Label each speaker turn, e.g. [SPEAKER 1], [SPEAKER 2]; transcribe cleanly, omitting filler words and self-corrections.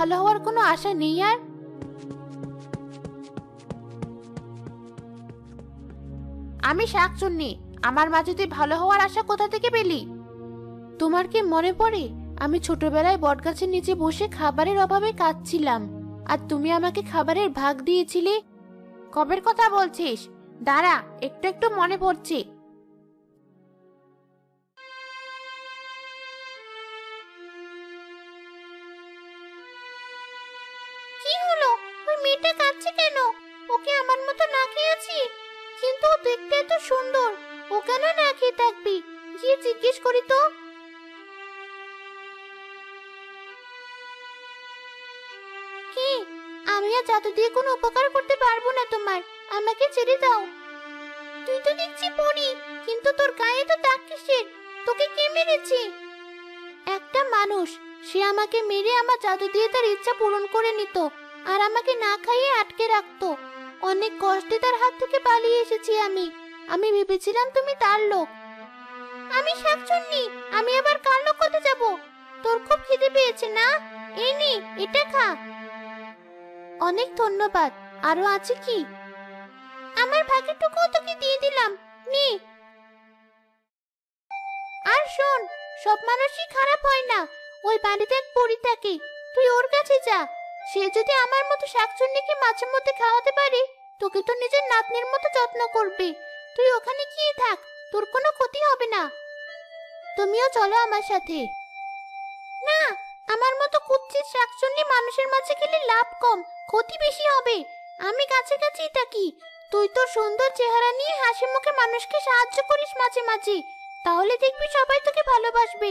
[SPEAKER 1] ভালো হওয়ার কোনো আশা নেই আর? আমি শাকচুন্নি, আমার মাঝে তুই ভালো হওয়ার আশা কোথা থেকে পেলি? তোমার কি মনে পড়ে আমি ছোটবেলায় বটগাছের নিচে বসে খাবারের অভাবে কাঁদছিলাম, আর তুমি আমাকে খাবারের ভাগ দিয়েছিলে? কবের কথা বলছিস? দাঁড়া, একটু একটু মনে পড়ছে। কি হলো? ওই মেয়েটা কাঁদছে কেন? ওকে আমার মতো না খেয়েছি, কিন্তু ও দেখতে এত সুন্দর, ও কেন না খেয়ে থাকবি? গিয়ে জিজ্ঞেস করি তো। কি? আমি আর জাদু দিয়ে কোনো উপকার করতে পারবো না তোমার, আমাকে ছেড়ে দাও। তুই তো দেখছি পড়ি, কিন্তু তোর গায়ে তো দাগ কিসের? তোকে কে মেরেছে? একটা মানুষ, সে আমাকে মেরে আমার জাদু দিয়ে তার ইচ্ছা পূরণ করে নিত, আর আমাকে না খাইয়ে আটকে রাখতো। অনেক কষ্টে তার হাত থেকে পালিয়ে এসেছি আমি। আমি ভেবেছিলাম তুমি তার লোক। আমি শাকচুন্নি, আমি আবার কার লোক হতে যাব? তোর খুব খিদে পেয়েছে না? এই নে, এটা খা। অনেক ধন্যবাদ। আরো আছে কি? আমার ভাগেরটুকু তোকে দিয়ে দিলাম, নে। আর শোন, সব মানুষই খারাপ হয় না। ওই বাড়িতে এক পরী থাকে, তুই ওর কাছে যা। সে যদি আমার মতো শাকচুন্নিকে মাঝে মধ্যে খাওয়াতে পারে, তোকে তো নিজের নাতনির মতো যত্ন করবে। তুই ওখানে গিয়ে থাক, তোর কোনো ক্ষতি হবে না। তুমিও চলো আমার সাথে। না, আমার মতো কুৎসিত শাকচুন্নি মানুষের মাঝে গেলে লাভ কম, ক্ষতি বেশি হবে। আমি কাছে কাছেই থাকি। তুই তোর সুন্দর চেহারা নিয়ে হাসি মুখে মানুষকে সাহায্য করিস মাঝে মাঝে, তাহলে দেখবি সবাই তোকে ভালোবাসবে।